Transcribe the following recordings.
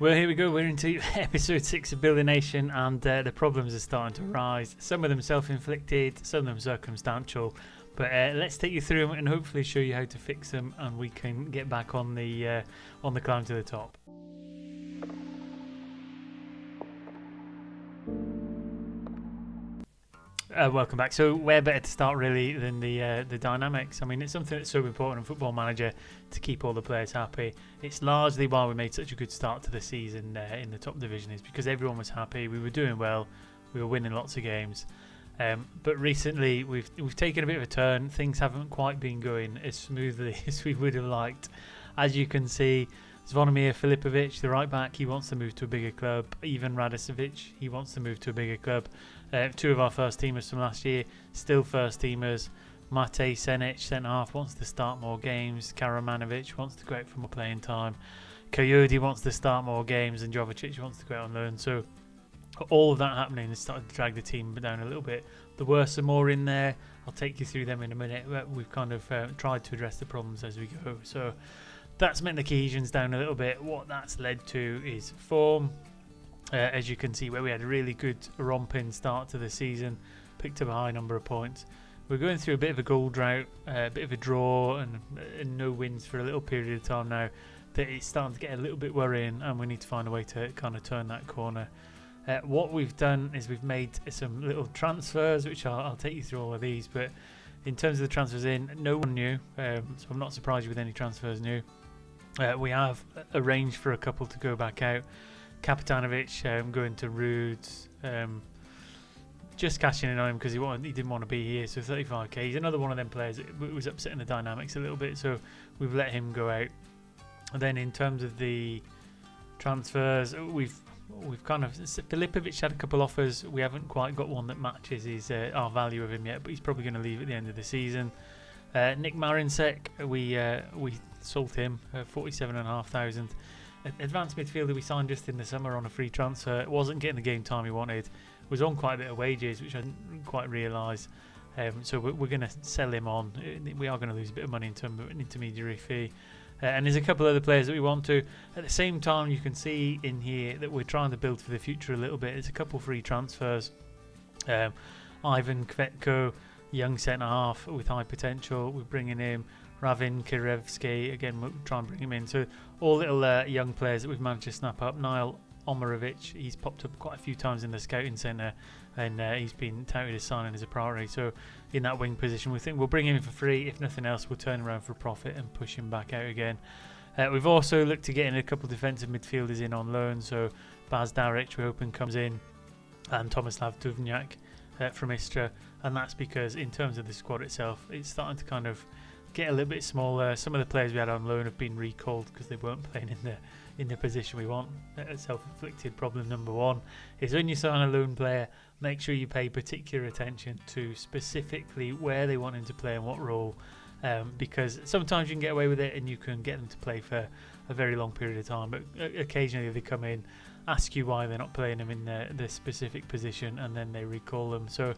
Well, here we go. We're into episode 6 of Building Nation, and the problems are starting to rise. Some of them self-inflicted, some of them circumstantial. But let's take you through them and hopefully show you how to fix them, and we can get back on the climb to the top. Welcome back. So where better to start really than the dynamics? I mean, it's something that's so important in Football Manager to keep all the players happy. It's largely why we made such a good start to the season in the top division, is because everyone was happy. We were doing well. We were winning lots of games. But recently we've taken a bit of a turn. Things haven't quite been going as smoothly as we would have liked. As you can see, Zvonimir Filipovic, the right back, he wants to move to a bigger club. Ivan Radicevic, he wants to move to a bigger club. Two of our first teamers from last year, still first teamers. Matej Senic, centre half, wants to start more games. Karamanovic wants to go out for more playing time. Coyote wants to start more games, and Jovicic wants to go out on loan. So all of that happening has started to drag the team down a little bit. There were some more in there. I'll take you through them in a minute. We've kind of tried to address the problems as we go. So that's meant the cohesion's down a little bit. What that's led to is form. As you can see, where we had a really good romping start to the season, picked up a high number of points. We're going through a bit of a goal drought, a bit of a draw, and no wins for a little period of time now. That it's starting to get a little bit worrying, and we need to find a way to kind of turn that corner. What we've done is we've made some little transfers, which I'll take you through all of these. But in terms of the transfers in, no one new, so I'm not surprised with any transfers new. We have arranged for a couple to go back out. Kapitanovic going to Rudes, just cashing in on him because he didn't want to be here, so 35k. He's another one of them players that was upsetting the dynamics a little bit, so we've let him go out. And then in terms of the transfers, we've kind of, Filipovic had a couple offers. We haven't quite got one that matches our value of him yet, but he's probably going to leave at the end of the season. Nick Marincek, we sold him 47,500. Advanced midfielder we signed just in the summer on a free transfer. Wasn't getting the game time he wanted. Was on quite a bit of wages, which I didn't quite realise. So we're going to sell him on. We are going to lose a bit of money in terms of an intermediary fee. And there's a couple other players that we want to. At the same time, you can see in here that we're trying to build for the future a little bit. There's a couple free transfers. Ivan Kvetko, young centre half with high potential. We're bringing him. Ravin Kirevsky, again, we'll try and bring him in. So all little young players that we've managed to snap up. Niall Omarovic, he's popped up quite a few times in the scouting centre, and he's been touted as signing as a priority. So in that wing position, we think we'll bring him in for free. If nothing else, we'll turn around for profit and push him back out again. We've also looked to get in a couple of defensive midfielders in on loan. So Baz Daric, we're hoping, comes in, and Tomislav Duvnjak from Istra. And that's because in terms of the squad itself, it's starting to kind of get a little bit smaller. Some of the players we had on loan have been recalled because they weren't playing in the position we want. Self-inflicted problem number one is when you sign a loan player, make sure you pay particular attention to specifically where they want him to play and what role, because sometimes you can get away with it and you can get them to play for a very long period of time, but occasionally they come in, ask you why they're not playing them in the specific position, and then they recall them. So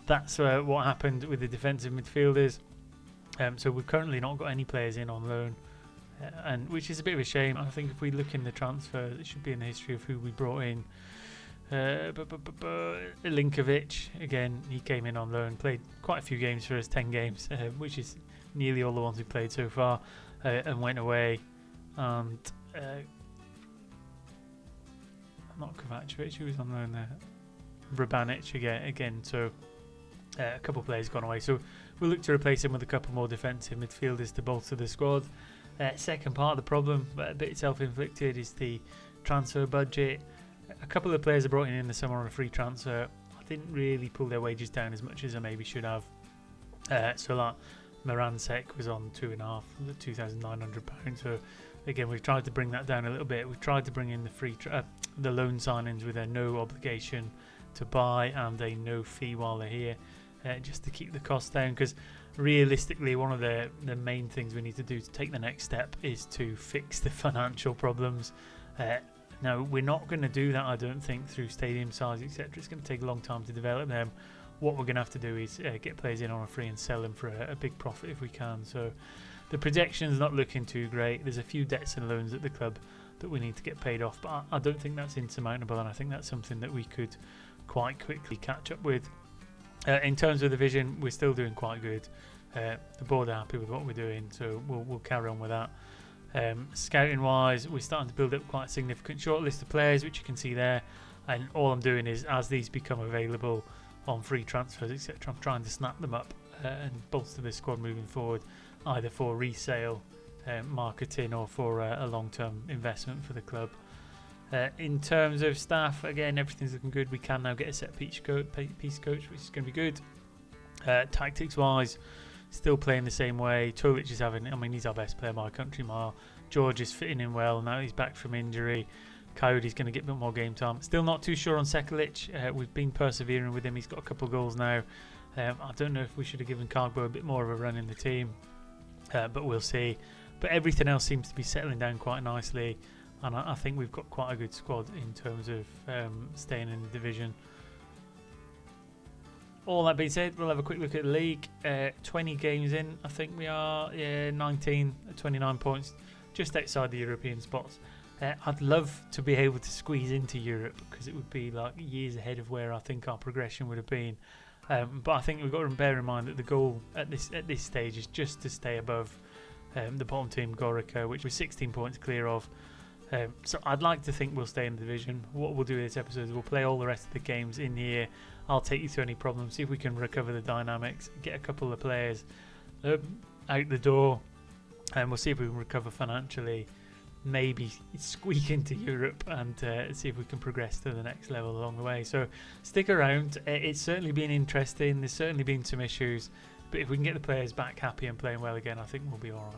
that's what happened with the defensive midfielders. So we've currently not got any players in on loan, and which is a bit of a shame. I think if we look in the transfer, it should be in the history of who we brought in. Linkovic, again, he came in on loan, played quite a few games for us, 10 games, which is nearly all the ones we played so far, and went away. And not Kovacevic, who was on loan there. Brabanic again. So a couple of players gone away. So we'll look to replace him with a couple more defensive midfielders to bolster the squad. Second part of the problem, but a bit self-inflicted, is the transfer budget. A couple of players are brought in the summer on a free transfer. I didn't really pull their wages down as much as I maybe should have. So like Moransek was on £2,900. So again, we've tried to bring that down a little bit. We've tried to bring in the loan signings with a no obligation to buy and a no fee while they're here, just to keep the costs down, because realistically one of the main things we need to do to take the next step is to fix the financial problems. Now we're not going to do that, I don't think, through stadium size, etc. It's going to take a long time to develop them. What we're going to have to do is get players in on a free and sell them for a big profit if we can. So the projection's not looking too great. There's a few debts and loans at the club that we need to get paid off. But I don't think that's insurmountable, and I think that's something that we could quite quickly catch up with. In terms of the vision, we're still doing quite good. The board are happy with what we're doing, so we'll carry on with that. Scouting wise, we're starting to build up quite a significant short list of players, which you can see there, and all I'm doing is, as these become available on free transfers, etc., I'm trying to snap them up and bolster the squad moving forward, either for resale, marketing, or for a long-term investment for the club. In terms of staff, again, everything's looking good. We can now get a set piece coach, which is going to be good. Tactics wise, still playing the same way. Tolic is he's our best player by a country mile. George is fitting in well now he's back from injury. Coyote's going to get a bit more game time. Still not too sure on Sekulic. We've been persevering with him. He's got a couple of goals now. I don't know if we should have given Cargbo a bit more of a run in the team, but we'll see. But everything else seems to be settling down quite nicely, and I think we've got quite a good squad in terms of staying in the division. All that being said, we'll have a quick look at the league. 20 games in, I think we are. 29 points, just outside the European spots. I'd love to be able to squeeze into Europe, because it would be like years ahead of where I think our progression would have been. But I think we've got to bear in mind that the goal at this stage is just to stay above the bottom team, Gorica, which we're 16 points clear of. So I'd like to think we'll stay in the division. What we'll do in this episode is we'll play all the rest of the games in here. I'll take you through any problems, see if we can recover the dynamics, get a couple of players out the door, and we'll see if we can recover financially, maybe squeak into Europe, and see if we can progress to the next level along the way. So stick around. It's certainly been interesting. There's certainly been some issues, but if we can get the players back happy and playing well again, I think we'll be alright.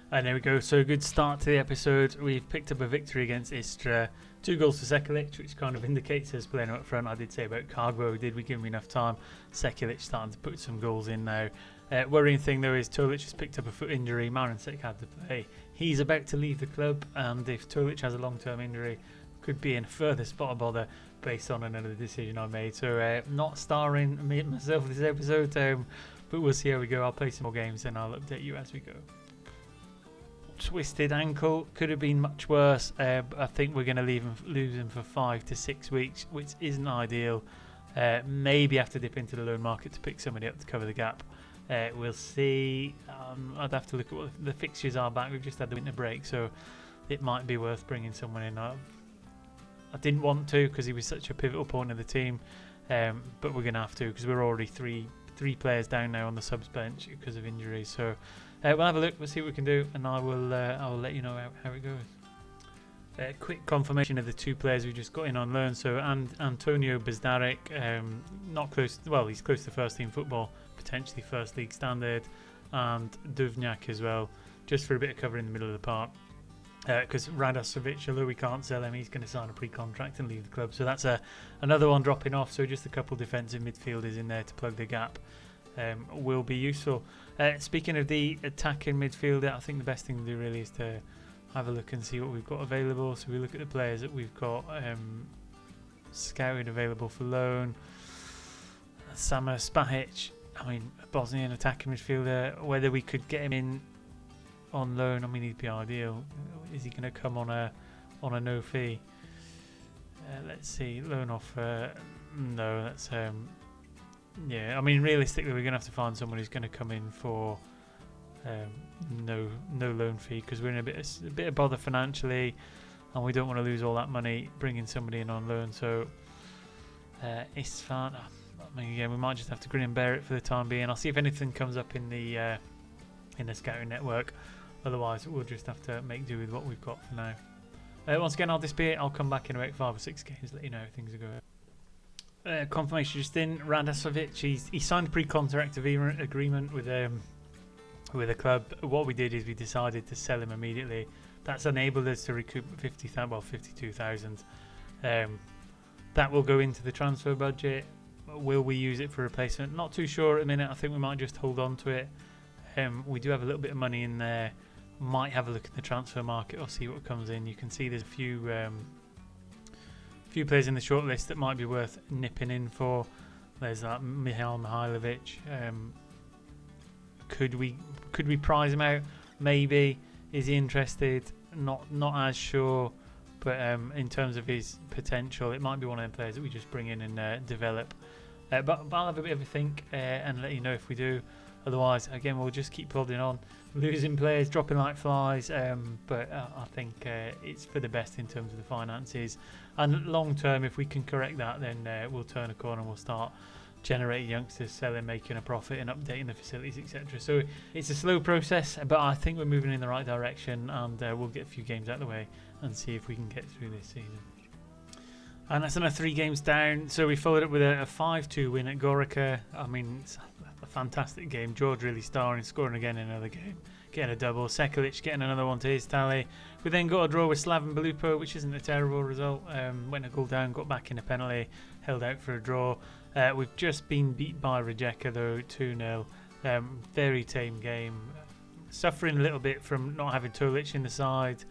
And there we go. So a good start to the episode. We've picked up a victory against Istra. 2 goals for Sekulic, which kind of indicates us playing up front. I did say about Cargbo, did we give him enough time? Sekulic starting to put some goals in now. Worrying thing though is Tolic has picked up a foot injury. Maransek had to play. He's about to leave the club, and if Tolic has a long-term injury, could be in further spot of bother based on another decision I made. So not starring me myself this episode, but we'll see how we go. I'll play some more games and I'll update you as we go. Twisted ankle, could have been much worse. I think we're going to lose him for 5 to 6 weeks, which isn't ideal. Maybe have to dip into the loan market to pick somebody up to cover the gap. We'll see. I'd have to look at what the fixtures are back. We've just had the winter break, so it might be worth bringing someone in. I didn't want to, because he was such a pivotal point of the team, but we're going to have to, because we're already three players down now on the subs bench because of injuries. So we'll have a look, we'll see what we can do, and I will let you know how it goes. Quick confirmation of the 2 players we just got in on loan. So Antonio Bezdarek, not close. Well, he's close to first team football, potentially first league standard, and Duvnyak as well, just for a bit of cover in the middle of the park. Because Radasovic, although we can't sell him, he's going to sign a pre-contract and leave the club. So that's another one dropping off. So just a couple defensive midfielders in there to plug the gap will be useful. Speaking of the attacking midfielder, I think the best thing to do really is to have a look and see what we've got available. So we look at the players that we've got scouted available for loan. Sama Spahic, a Bosnian attacking midfielder. Whether we could get him in on loan, he'd be ideal. Is he going to come on a no fee? Let's see, loan offer. No, that's realistically, we're going to have to find someone who's going to come in for no loan fee, because we're in a bit of bother financially, and we don't want to lose all that money bringing somebody in on loan. So it's fine. Again, we might just have to grin and bear it for the time being. I'll see if anything comes up in the scouting network. Otherwise, we'll just have to make do with what we've got for now. Once again, I'll disappear. I'll come back in about 5 or 6 games, let you know how things are going. Confirmation just in. Radasovic, he signed a pre-contract agreement with a club. What we did is we decided to sell him immediately. That's enabled us to recoup 52,000. That will go into the transfer budget. Will we use it for replacement? Not too sure at the minute. I think we might just hold on to it. We do have a little bit of money in there. Might have a look at the transfer market or see what comes in. You can see there's a few players in the shortlist that might be worth nipping in for. There's that Mihail Mihailovic. Could we prize him out? Maybe. Is he interested? not as sure. But in terms of his potential, it might be one of them players that we just bring in and develop. But I'll have a bit of a think and let you know if we do. Otherwise, again, we'll just keep plodding on. Losing players, dropping like flies. But I think it's for the best in terms of the finances. And long term, if we can correct that, then we'll turn a corner and we'll start generating youngsters, selling, making a profit and updating the facilities, etc. So it's a slow process, but I think we're moving in the right direction, and we'll get a few games out of the way and see if we can get through this season. And that's another 3 games down. So we followed up with a 5-2 win at Gorica. I mean, it's a fantastic game. George really starring, scoring again in another game, getting a double. Sekulic getting another one to his tally. We then got a draw with Slaven Belupo, which isn't a terrible result. Went a goal down, got back in a penalty, held out for a draw. We've just been beat by Rijeka though, 2-0. Very tame game. Suffering a little bit from not having Tolic in the side.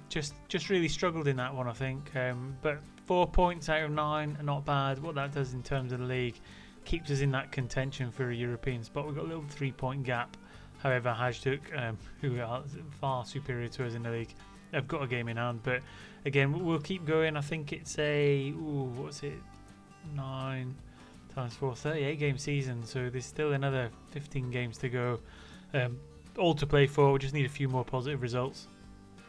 Just really struggled in that one, I think. But 4 points out of 9, not bad. What that does in terms of the league keeps us in that contention for a European spot. We've got a little 3-point gap. However, Hajduk, who are far superior to us in the league, have got a game in hand. But again, we'll keep going. I think it's a 9 times 4, 38 game season. So there's still another 15 games to go. All to play for. We just need a few more positive results.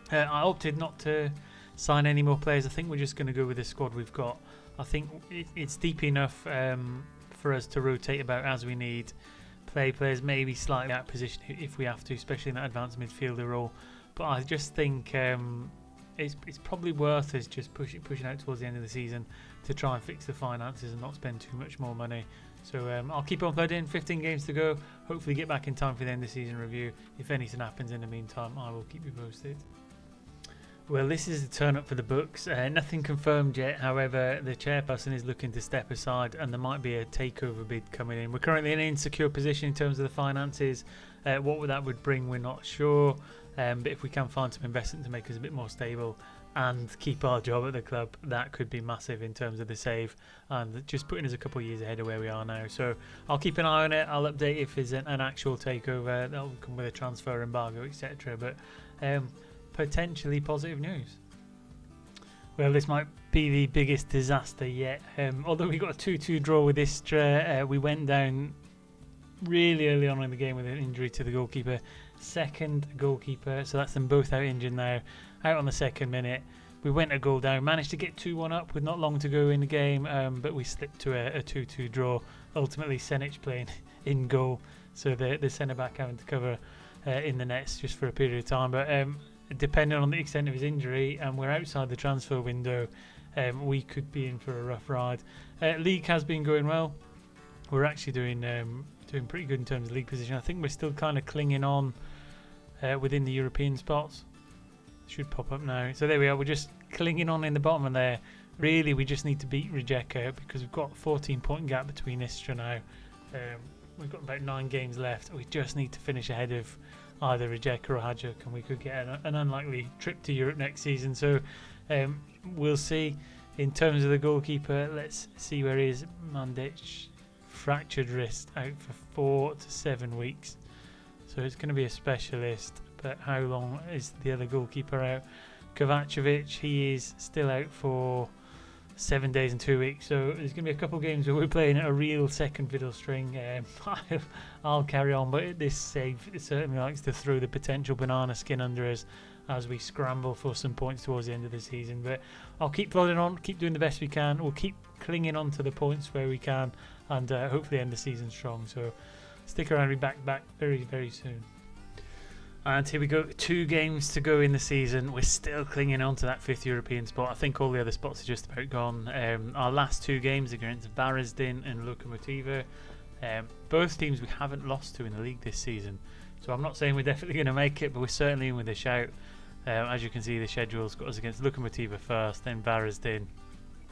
I opted not to sign any more players. I think we're just going to go with the squad we've got. I think it's deep enough for us to rotate about as we need. Play players maybe slightly out of position if we have to, especially in that advanced midfielder role. But I just think it's probably worth us just pushing out towards the end of the season to try and fix the finances and not spend too much more money. So I'll keep on plugged in. 15 games to go. Hopefully get back in time for the end of the season review. If anything happens in the meantime, I will keep you posted. Well, this is the turn up for the books. Nothing confirmed yet. However, the chairperson is looking to step aside and there might be a takeover bid coming in. We're currently in an insecure position in terms of the finances. What that would bring, we're not sure. But if we can find some investment to make us a bit more stable and keep our job at the club, that could be massive in terms of the save and just putting us a couple of years ahead of where we are now. So I'll keep an eye on it. I'll update if there's an actual takeover. That'll come with a transfer embargo, etc. But potentially positive news. Well, this might be the biggest disaster yet. Although we got a 2-2 draw with Istra, we went down really early on in the game with an injury to the goalkeeper. Second goalkeeper, so that's them both out injured now. Out on the 2nd minute. We went a goal down, managed to get 2-1 up with not long to go in the game, but we slipped to a 2-2 draw. Ultimately, Senic playing in goal, so the centre-back having to cover in the nets just for a period of time. But depending on the extent of his injury, and we're outside the transfer window, we could be in for a rough ride. League has been going well. We're actually doing pretty good in terms of league position. I think we're still kind of clinging on within the European spots. Should pop up now. So there we are. We're just clinging on in the bottom of there. Really, we just need to beat Rijeka because we've got a 14-point gap between Istra now. We've got about 9 games left. We just need to finish ahead of either Rijeka or Hajduk, and we could get an unlikely trip to Europe next season. So we'll see. In terms of the goalkeeper, let's see where he is. Mandic, fractured wrist, out for 4 to 7 weeks. So it's going to be a specialist. But how long is the other goalkeeper out? Kovacevic, he is still out for 7 days and 2 weeks. So there's going to be a couple of games where we're playing a real second fiddle string. I'll carry on, but this save certainly likes to throw the potential banana skin under us as we scramble for some points towards the end of the season. But I'll keep plodding on, keep doing the best we can. We'll keep clinging on to the points where we can, and hopefully end the season strong. So stick around, we'll be back very, very soon. And here we go, 2 games to go in the season. We're still clinging on to that 5th European spot. I think all the other spots are just about gone. Our last 2 games against Varazdin and Lokomotiva. Both teams we haven't lost to in the league this season. So I'm not saying we're definitely going to make it, but we're certainly in with a shout. As you can see, the schedule's got us against Lokomotiva first, then Varazdin.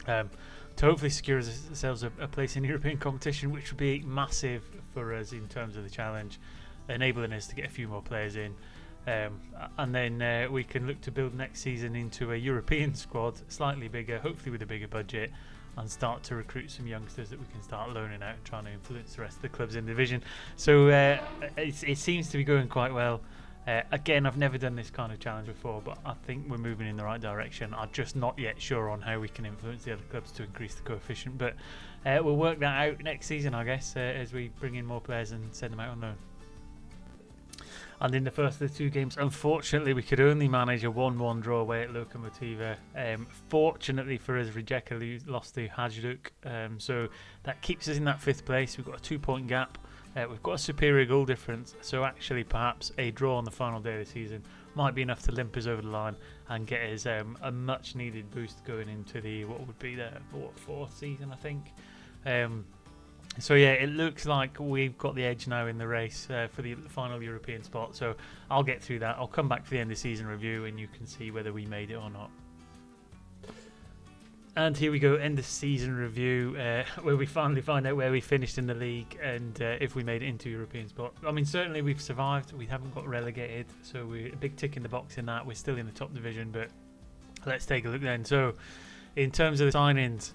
To hopefully secure ourselves a place in European competition, which would be massive for us in terms of the challenge, enabling us to get a few more players in, and then we can look to build next season into a European squad, slightly bigger, hopefully with a bigger budget, and start to recruit some youngsters that we can start loaning out and trying to influence the rest of the clubs in the division. So it seems to be going quite well. Again, I've never done this kind of challenge before, but I think we're moving in the right direction. I'm just not yet sure on how we can influence the other clubs to increase the coefficient, but we'll work that out next season, I guess, as we bring in more players and send them out on loan. And in the first of the two games, unfortunately, we could only manage a 1-1 draw away at Lokomotiva. Fortunately for us, Rijeka lost to Hajduk, so that keeps us in that 5th place. We've got a 2-point gap. We've got a superior goal difference, so actually perhaps a draw on the final day of the season might be enough to limp us over the line and get us a much needed boost going into the what would be the 4th season, I think. So yeah, it looks like we've got the edge now in the race for the final European spot, so I'll get through that. I'll come back for the end of season review and you can see whether we made it or not. And here we go, end of season review, where we finally find out where we finished in the league and if we made it into European spot. I mean, certainly we've survived. We haven't got relegated, so we're a big tick in the box in that. We're still in the top division, but let's take a look then. So, in terms of the signings,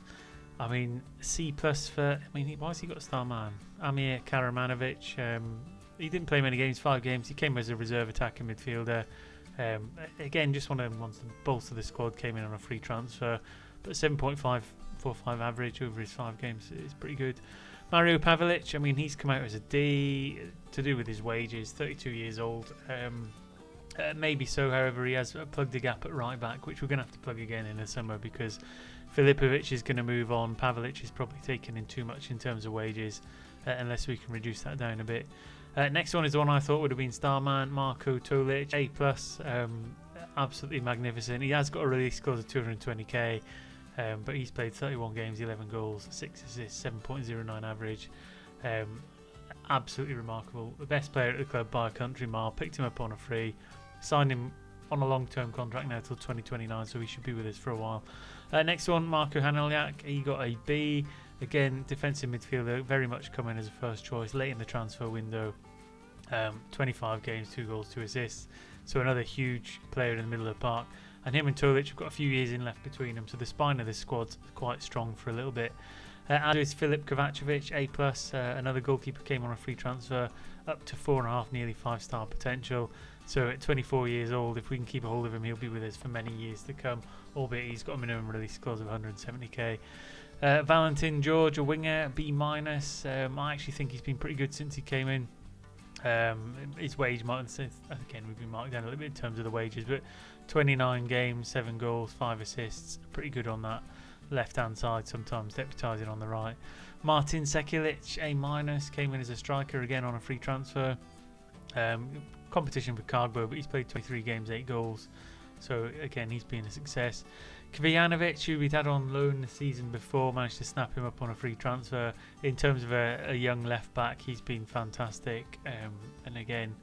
I mean, C+ for... I mean, why has he got a star man? Amir Karamanovic. He didn't play many games, 5 games. He came as a reserve attacking midfielder. Again, just one of them wants to bolster the squad. Came in on a free transfer. But 7.545 average over his 5 games is pretty good. Mario Pavlic, I mean, he's come out as a D to do with his wages, 32 years old. Maybe so, however, he has plugged a gap at right back, which we're going to have to plug again in the summer because Filipovic is going to move on. Pavlic is probably taking in too much in terms of wages, unless we can reduce that down a bit. Next one is the one I thought would have been Starman, Marko Tolic, A+, absolutely magnificent. He has got a release clause of 220k. But he's played 31 games, 11 goals, 6 assists, 7.09 average. Absolutely remarkable. The best player at the club by a country mile. Picked him up on a free. Signed him on a long-term contract now till 2029, so he should be with us for a while. Next one, Marko Hanelyak. He got a B. Again, defensive midfielder, very much coming as a first choice late in the transfer window. 25 games, 2 goals, 2 assists. So another huge player in the middle of the park. And him and Tolic have got a few years in left between them, so the spine of the squad's quite strong for a little bit. As is Filip Kovacevic, A+, another goalkeeper, came on a free transfer, up to 4.5, nearly 5-star potential. So at 24 years old, if we can keep a hold of him, he'll be with us for many years to come, albeit he's got a minimum release clause of 170k. Valentin George, a winger, B-. I actually think he's been pretty good since he came in. His wage might, again, we've been marked down a little bit in terms of the wages, but 29 games, 7 goals, 5 assists, pretty good on that left hand side, sometimes deputising on the right. Martin Sekulic, A-, came in as a striker again on a free transfer. Competition with Cargbo, but he's played 23 games, 8 goals, so again he's been a success. Kvijanovic, who we'd had on loan the season before, managed to snap him up on a free transfer. In terms of a young left back, he's been fantastic, and again,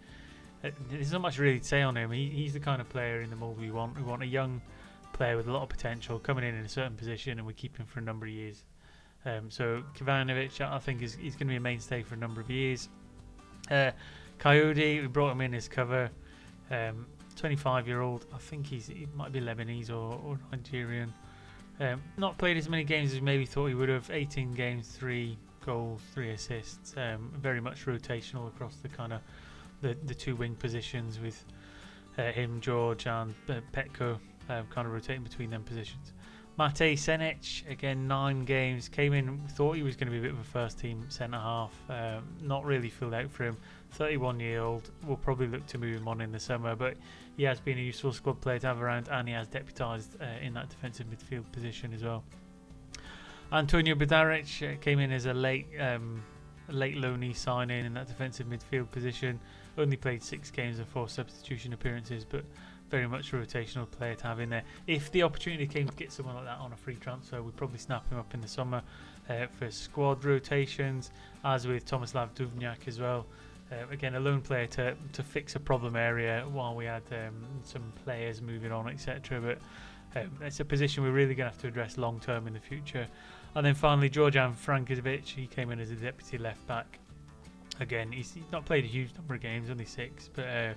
there's not much really to say on him. He's the kind of player in the mould we want. We want a young player with a lot of potential coming in a certain position, and we keep him for a number of years. So Kvijanovic, I think, is going to be a mainstay for a number of years. Coyote, we brought him in as cover. 25-year-old, I think he might be Lebanese or Nigerian. Not played as many games as we maybe thought he would have. 18 games, 3 goals, 3 assists. Very much rotational across the kind of the 2 wing positions with him, George, and Petko kind of rotating between them positions. Matej Senic, again 9 games, came in, thought he was going to be a bit of a first team centre half. Not really filled out for him. 31-year-old, we'll probably look to move him on in the summer, but he has been a useful squad player to have around, and he has deputised in that defensive midfield position as well. Antonio Bedaric came in as a late loanee sign-in in that defensive midfield position. Only played 6 games and 4 substitution appearances, but very much a rotational player to have in there. If the opportunity came to get someone like that on a free transfer, we'd probably snap him up in the summer for squad rotations, as with Tomislav Duvnjak as well. Again, a lone player to fix a problem area while we had some players moving on, etc. But it's a position we're really going to have to address long term in the future. And then finally, Georgian Frankovic, he came in as a deputy left back. Again, he's not played a huge number of games, only 6, but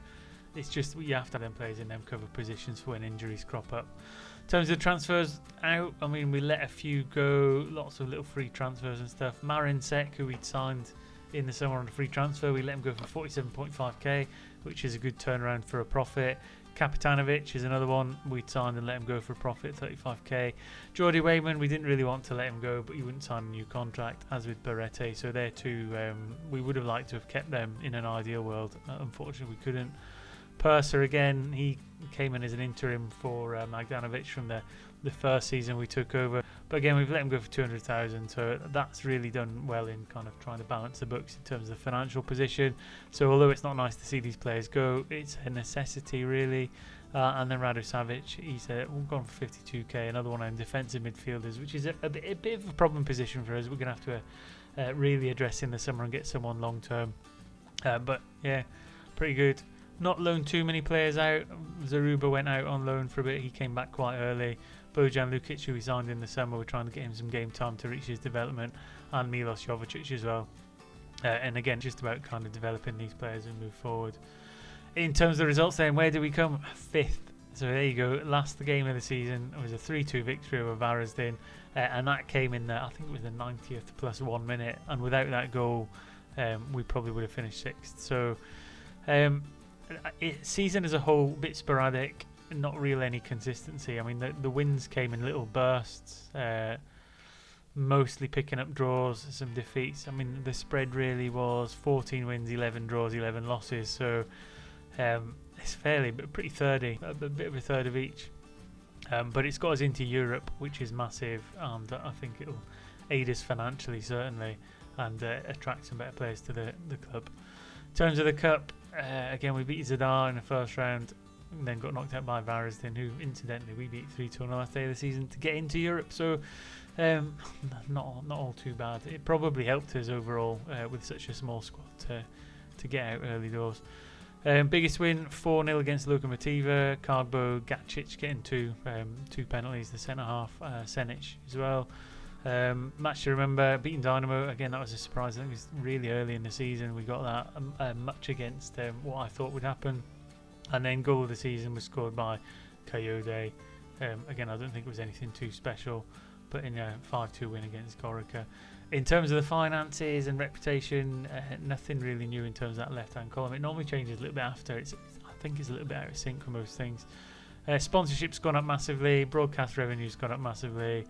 it's just you have to have them players in them cover positions for when injuries crop up. In terms of transfers out, I mean, we let a few go, lots of little free transfers and stuff. Marin Sek, who we'd signed in the summer on a free transfer, we let him go for 47.5k. which is a good turnaround for a profit. Kapitanovic is another one we'd signed and let him go for a profit, 35k. Jordi Wayman, we didn't really want to let him go, but he wouldn't sign a new contract, as with Barrete. So they're two, we would have liked to have kept them in an ideal world. Unfortunately, we couldn't. Purser, again, he came in as an interim for Magdanovic from the first season we took over. But again, we've let him go for 200,000, so that's really done well in kind of trying to balance the books in terms of the financial position. So although it's not nice to see these players go, it's a necessity really. And then Rado Savic, he's gone for 52k, another one on defensive midfielders, which is a bit of a problem position for us. We're going to have to really address in the summer and get someone long term. But yeah, pretty good. Not loaned too many players out. Zaruba went out on loan for a bit. He came back quite early. Bojan Lukic, who we signed in the summer, we're trying to get him some game time to reach his development, and Milos Jovicic as well. And again, just about kind of developing these players and move forward. In terms of the results then, where do we come? 5th. So there you go. Last game of the season, it was a 3-2 victory over Varazdin, and that came in I think it was the 90th plus 1 minute, and without that goal, we probably would have finished 6th. So season as a whole, a bit sporadic, not really any consistency. I mean, the wins came in little bursts, mostly picking up draws, some defeats. I mean, the spread really was 14 wins, 11 draws, 11 losses. So it's pretty thirdy, a bit of a third of each. But it's got us into Europe, which is massive, and I think it'll aid us financially, certainly, and attract some better players to the club. In terms of the cup, again, we beat Zadar in the first round, and then got knocked out by Varazdin, who incidentally we beat 3-2 on the last day of the season to get into Europe. So not all too bad. It probably helped us overall with such a small squad to get out early doors. Biggest win, 4-0 against Lokomotiva. Kargbo, Gacic getting two penalties, the centre half, Senic as well. Match to remember, beating Dynamo. Again, that was a surprise. I think it was really early in the season we got that, much against what I thought would happen. And then goal of the season was scored by Coyote. Again, I don't think it was anything too special, but in a 5-2 win against Gorica. In terms of the finances and reputation, nothing really new in terms of that left-hand column. It normally changes a little bit after. I think it's a little bit out of sync for most things. Sponsorship's gone up massively. Broadcast revenue's gone up massively.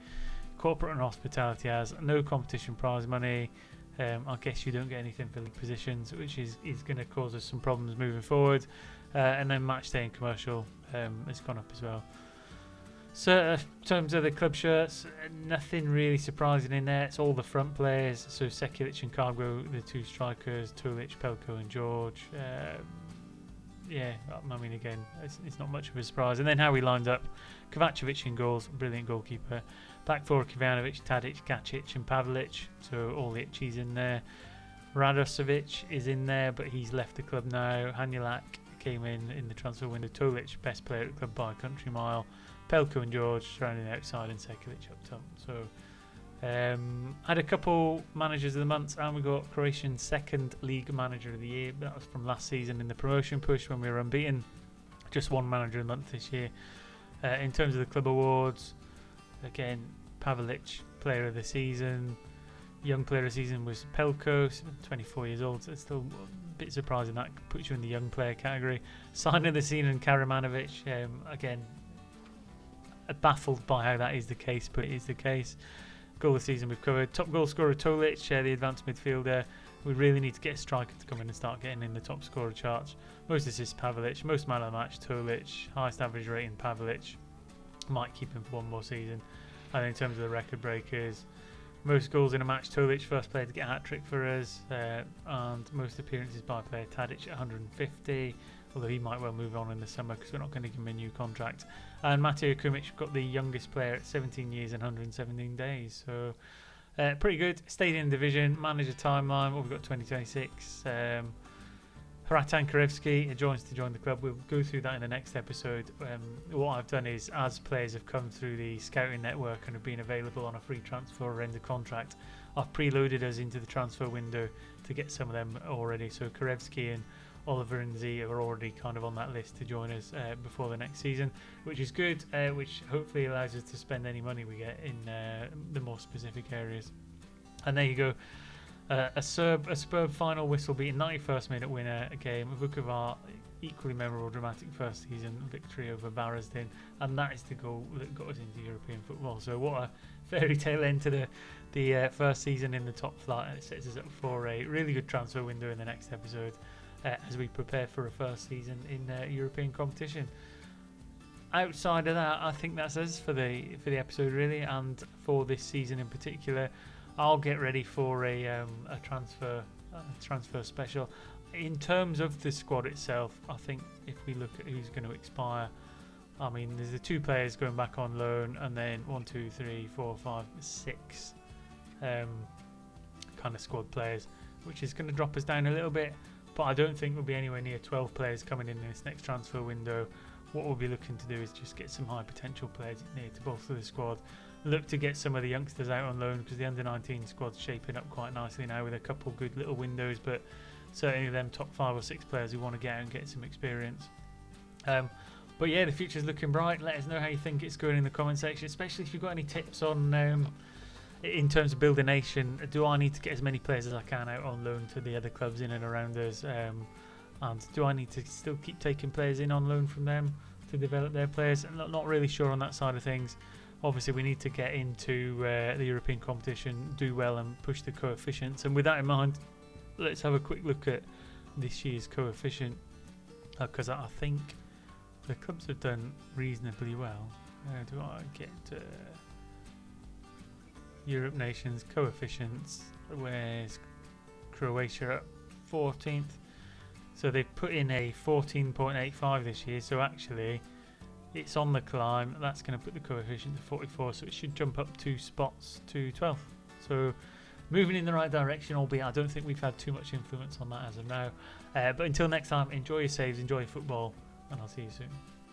Corporate and hospitality has no competition prize money. I guess you don't get anything for league positions, which is going to cause us some problems moving forward. And then match day and commercial has gone up as well. So in terms of the club shirts, nothing really surprising in there. It's all the front players. So Sekulic and Kargbo, the two strikers, Tulic, Pelko and George. Yeah, I mean, again, it's not much of a surprise. And then how we lined up: Kovacevic in goals, brilliant goalkeeper. Back four, Kivanovic, Tadic, Gacic and Pavlic. So all the itchies in there. Radosevic is in there, but he's left the club now. Hanulak came in the transfer window. Tulic, best player at the club by a country mile. Pelko and George surrounding the outside, and Sekulic up top. So had a couple managers of the month, and we got Croatian second league manager of the year. That was from last season in the promotion push when we were unbeaten. Just one manager of the month this year. In terms of the club awards, again, Pavlic, player of the season. Young player of the season was Pelko, 24 years old, so it's still a bit surprising that puts you in the young player category. Sign of the season, and Karamanovic, again, baffled by how that is the case, but it is the case. Goal of the season we've covered. Top goal scorer Tolic, the advanced midfielder. We really need to get a striker to come in and start getting in the top scorer charts. Most assists Pavlic, most man of the match Tolic, highest average rating Pavlic. Might keep him for one more season. And in terms of the record breakers, most goals in a match Tolic, first player to get a hat-trick for us, and most appearances by player Tadic at 150, although he might well move on in the summer because we're not going to give him a new contract. And Mateo Kumic got the youngest player at 17 years and 117 days, so pretty good. Stayed in the division, manager timeline, what we've got 2026. Hratan Karevsky joins to join the club. We'll go through that in the next episode. What I've done is, as players have come through the scouting network and have been available on a free transfer or end of contract, I've preloaded us into the transfer window to get some of them already. So Karevsky and Oliver and Z are already kind of on that list to join us before the next season, which is good, which hopefully allows us to spend any money we get in the more specific areas. And there you go. A superb final whistle beating 91st minute winner game. Vukovar equally memorable, dramatic first season victory over Barasdin, and that is the goal that got us into European football. So what a fairy tale end to the first season in the top flight, and it sets us up for a really good transfer window in the next episode as we prepare for a first season in European competition. Outside of that, I think that's us for the episode really, and for this season in particular. I'll get ready for a transfer special. In terms of the squad itself, I think if we look at who's going to expire, I mean, there's the 2 players going back on loan, and then 1, 2, 3, 4, 5, 6 kind of squad players, which is going to drop us down a little bit. But I don't think we'll be anywhere near 12 players coming in this next transfer window. What we'll be looking to do is just get some high potential players near to bolster the squad. Look to get some of the youngsters out on loan, because the under-19 squad's shaping up quite nicely now with a couple good little windows, but certainly them top 5 or 6 players who want to get out and get some experience. But yeah, the future's looking bright. Let us know how you think it's going in the comment section, especially if you've got any tips on in terms of building a nation. Do I need to get as many players as I can out on loan to the other clubs in and around us? And do I need to still keep taking players in on loan from them to develop their players? I'm not really sure on that side of things. Obviously, we need to get into the European competition, do well and push the coefficients. And with that in mind, let's have a quick look at this year's coefficient, because I think the clubs have done reasonably well. Do I get Europe nations coefficients? Where's Croatia at 14th? So they've put in a 14.85 this year, so actually it's on the climb. That's going to put the coefficient to 44, so it should jump up 2 spots to 12th. So moving in the right direction, albeit I don't think we've had too much influence on that as of now. But until next time, enjoy your saves, enjoy your football, and I'll see you soon.